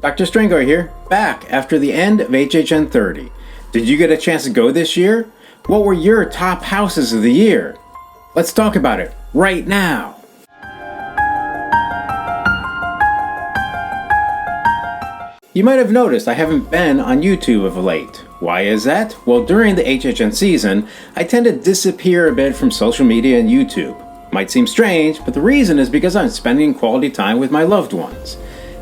Dr. Strengoit here, back after the end of HHN30. Did you get a chance to go this year? What were your top houses of the year? Let's talk about it right now. You might have noticed I haven't been on YouTube of late. Why is that? Well, during the HHN season, I tend to disappear a bit from social media and YouTube. Might seem strange, but the reason is because I'm spending quality time with my loved ones.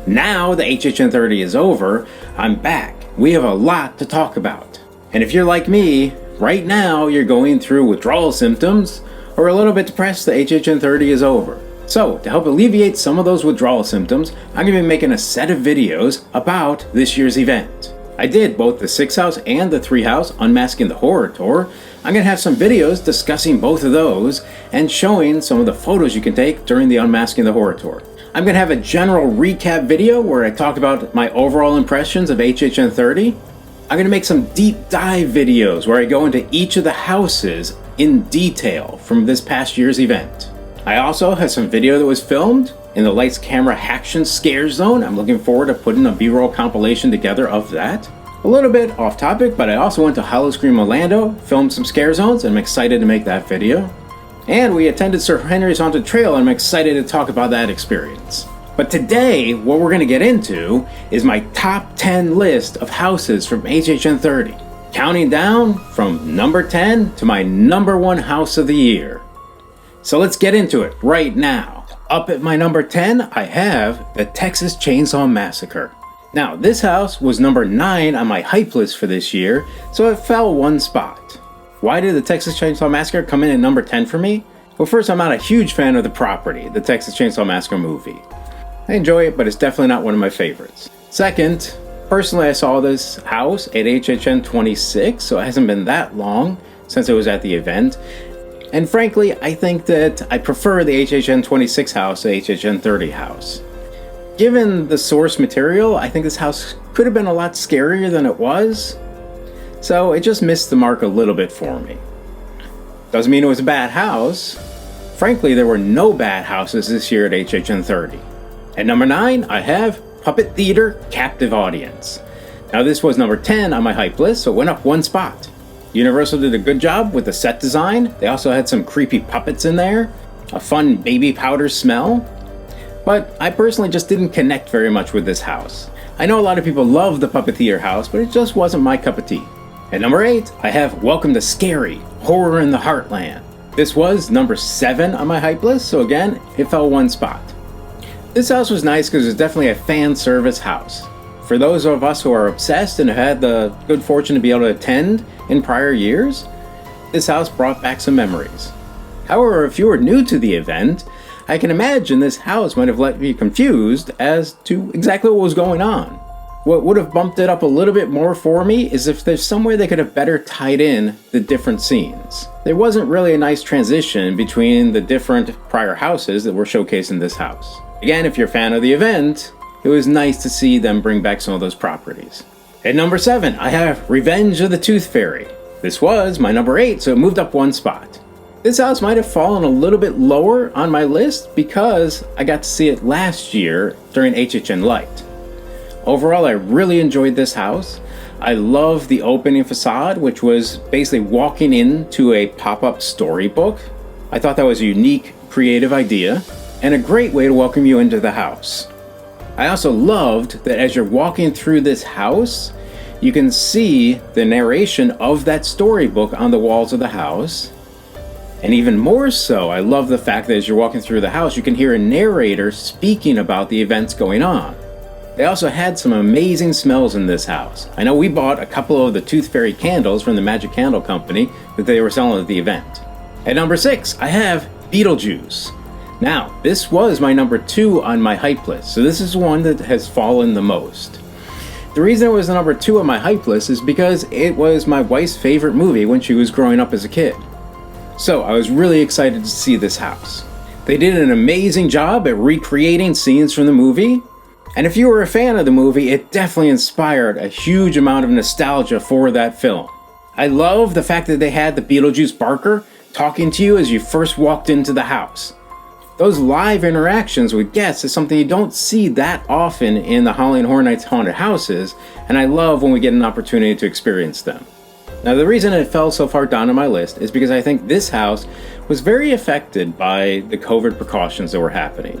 Now the HHN30 is over, I'm back. We have a lot to talk about. And if you're like me, right now you're going through withdrawal symptoms or a little bit depressed, the HHN30 is over. So, to help alleviate some of those withdrawal symptoms, I'm going to be making a set of videos about this year's event. I did both the 6 house and the 3 house Unmasking the Horror Tour. I'm going to have some videos discussing both of those and showing some of the photos you can take during the Unmasking the Horror Tour. I'm going to have a general recap video where I talk about my overall impressions of HHN30. I'm going to make some deep dive videos where I go into each of the houses in detail from this past year's event. I also have some video that was filmed in the Lights Camera Action Scare Zone. I'm looking forward to putting a B-roll compilation together of that. A little bit off topic, but I also went to Hollow Scream Orlando, filmed some scare zones, and I'm excited to make that video. And we attended Sir Henry's Haunted Trail, and I'm excited to talk about that experience. But today, what we're going to get into is my top 10 list of houses from HHN30, counting down from number 10 to my number 1 house of the year. So let's get into it right now. Up at my number 10, I have the Texas Chainsaw Massacre. Now, this house was number 9 on my hype list for this year, so it fell 1 spot. Why did the Texas Chainsaw Massacre come in at number 10 for me? Well, first, I'm not a huge fan of the property, the Texas Chainsaw Massacre movie. I enjoy it, but it's definitely not one of my favorites. Second, personally, I saw this house at HHN26, so it hasn't been that long since it was at the event. And frankly, I think that I prefer the HHN26 house to HHN30 house. Given the source material, I think this house could have been a lot scarier than it was. So it just missed the mark a little bit for me. Doesn't mean it was a bad house. Frankly, there were no bad houses this year at HHN30. At number 9, I have Puppet Theater Captive Audience. Now this was number 10 on my hype list, so it went up 1 spot. Universal did a good job with the set design. They also had some creepy puppets in there, a fun baby powder smell. But I personally just didn't connect very much with this house. I know a lot of people love the Puppet Theater house, but it just wasn't my cup of tea. At number 8, I have Welcome to Scary, Horror in the Heartland. This was number 7 on my hype list, so again, it fell 1 spot. This house was nice because it was definitely a fan service house. For those of us who are obsessed and have had the good fortune to be able to attend in prior years, this house brought back some memories. However, if you were new to the event, I can imagine this house might have left you confused as to exactly what was going on. What would have bumped it up a little bit more for me is if there's some way they could have better tied in the different scenes. There wasn't really a nice transition between the different prior houses that were showcased in this house. Again, if you're a fan of the event, it was nice to see them bring back some of those properties. At number 7, I have Revenge of the Tooth Fairy. This was my number 8, so it moved up 1 spot. This house might have fallen a little bit lower on my list because I got to see it last year during HHN Light. Overall, I really enjoyed this house. I love the opening facade, which was basically walking into a pop-up storybook. I thought that was a unique, creative idea and a great way to welcome you into the house. I also loved that as you're walking through this house, you can see the narration of that storybook on the walls of the house. And even more so, I love the fact that as you're walking through the house, you can hear a narrator speaking about the events going on. They also had some amazing smells in this house. I know we bought a couple of the Tooth Fairy candles from the Magic Candle Company that they were selling at the event. At number 6, I have Beetlejuice. Now, this was my number 2 on my hype list, so this is one that has fallen the most. The reason it was the number 2 on my hype list is because it was my wife's favorite movie when she was growing up as a kid. So I was really excited to see this house. They did an amazing job at recreating scenes from the movie, and if you were a fan of the movie, it definitely inspired a huge amount of nostalgia for that film. I love the fact that they had the Beetlejuice barker talking to you as you first walked into the house. Those live interactions with guests is something you don't see that often in the Halloween Horror Nights haunted houses, and I love when we get an opportunity to experience them. Now, the reason it fell so far down on my list is because I think this house was very affected by the COVID precautions that were happening.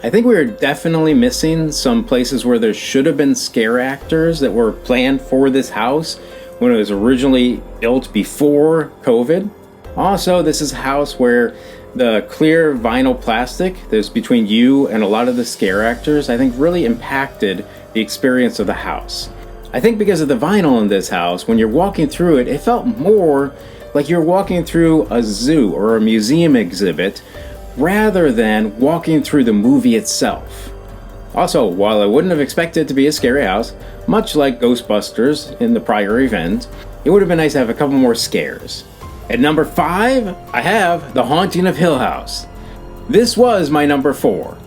I think we were definitely missing some places where there should have been scare actors that were planned for this house when it was originally built before COVID. Also, this is a house where the clear vinyl plastic that's between you and a lot of the scare actors, I think, really impacted the experience of the house. I think because of the vinyl in this house, when you're walking through it, it felt more like you're walking through a zoo or a museum exhibit rather than walking through the movie itself. Also, while I wouldn't have expected it to be a scary house, much like Ghostbusters in the prior event, it would have been nice to have a couple more scares. At number 5, I have The Haunting of Hill House. This was my number 4.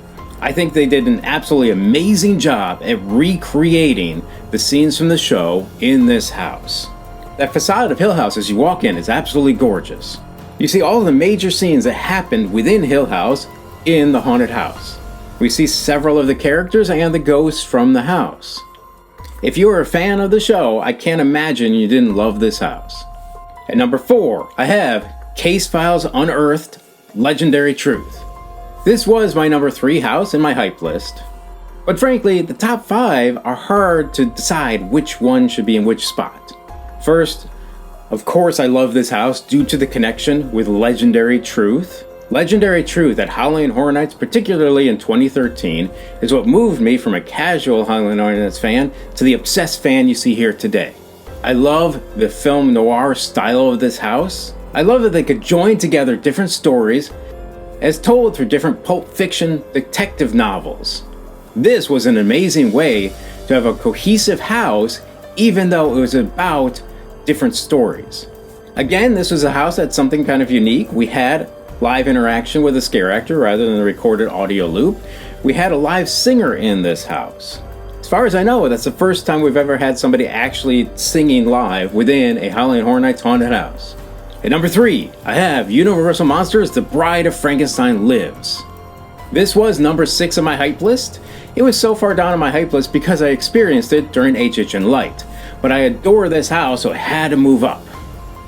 I think they did an absolutely amazing job at recreating the scenes from the show in this house. That facade of Hill House as you walk in is absolutely gorgeous. You see all the major scenes that happened within Hill House in the haunted house. We see several of the characters and the ghosts from the house. If you are a fan of the show, I can't imagine you didn't love this house. At number 4, I have Case Files Unearthed Legendary Truth. This was my number 3 house in my hype list. But frankly, the top 5 are hard to decide which one should be in which spot. First, of course I love this house due to the connection with Legendary Truth. Legendary Truth at Halloween Horror Nights, particularly in 2013, is what moved me from a casual Halloween Horror Nights fan to the obsessed fan you see here today. I love the film noir style of this house. I love that they could join together different stories as told through different pulp fiction detective novels. This was an amazing way to have a cohesive house even though it was about different stories. Again, this was a house that's something kind of unique. We had live interaction with a scare actor rather than a recorded audio loop. We had a live singer in this house. As far as I know, that's the first time we've ever had somebody actually singing live within a Halloween Horror Nights haunted house. At number 3, I have Universal Monsters The Bride of Frankenstein Lives. This was number 6 on my hype list. It was so far down on my hype list because I experienced it during HHN Light, but I adore this house, so it had to move up.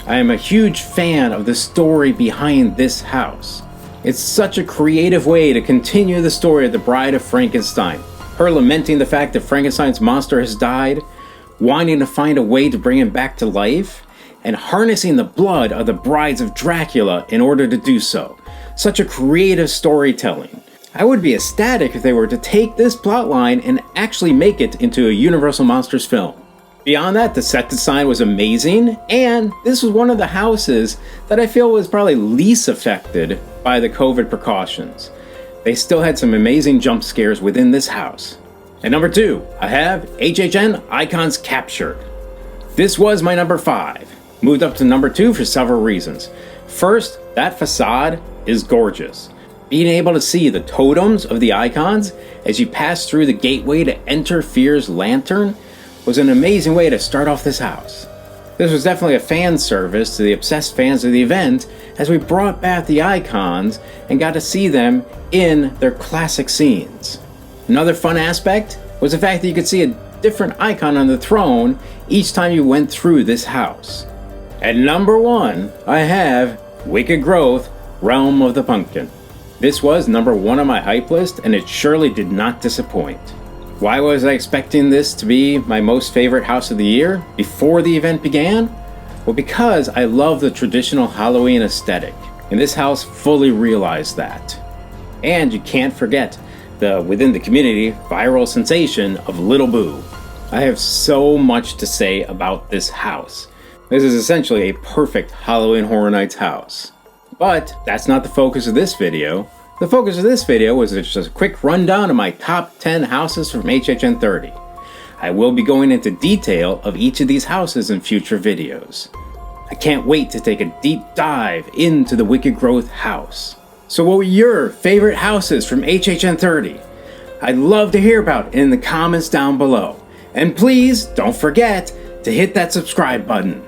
I am a huge fan of the story behind this house. It's such a creative way to continue the story of the Bride of Frankenstein. Her lamenting the fact that Frankenstein's monster has died, wanting to find a way to bring him back to life, and harnessing the blood of the brides of Dracula in order to do so. Such a creative storytelling. I would be ecstatic if they were to take this plotline and actually make it into a Universal Monsters film. Beyond that, the set design was amazing, and this was one of the houses that I feel was probably least affected by the COVID precautions. They still had some amazing jump scares within this house. At number 2, I have HHN Icons Captured. This was my number 5. Moved up to number 2 for several reasons. First, that facade is gorgeous. Being able to see the totems of the icons as you pass through the gateway to enter Fear's Lantern was an amazing way to start off this house. This was definitely a fan service to the obsessed fans of the event as we brought back the icons and got to see them in their classic scenes. Another fun aspect was the fact that you could see a different icon on the throne each time you went through this house. At number 1, I have Wicked Growth, Realm of the Pumpkin. This was number 1 on my hype list, and it surely did not disappoint. Why was I expecting this to be my most favorite house of the year before the event began? Well, because I love the traditional Halloween aesthetic, and this house fully realized that. And you can't forget the, within the community, viral sensation of Little Boo. I have so much to say about this house. This is essentially a perfect Halloween Horror Nights house. But that's not the focus of this video. The focus of this video was just a quick rundown of my top 10 houses from HHN30. I will be going into detail of each of these houses in future videos. I can't wait to take a deep dive into the Wicked Growth house. So what were your favorite houses from HHN30? I'd love to hear about it in the comments down below. And please don't forget to hit that subscribe button.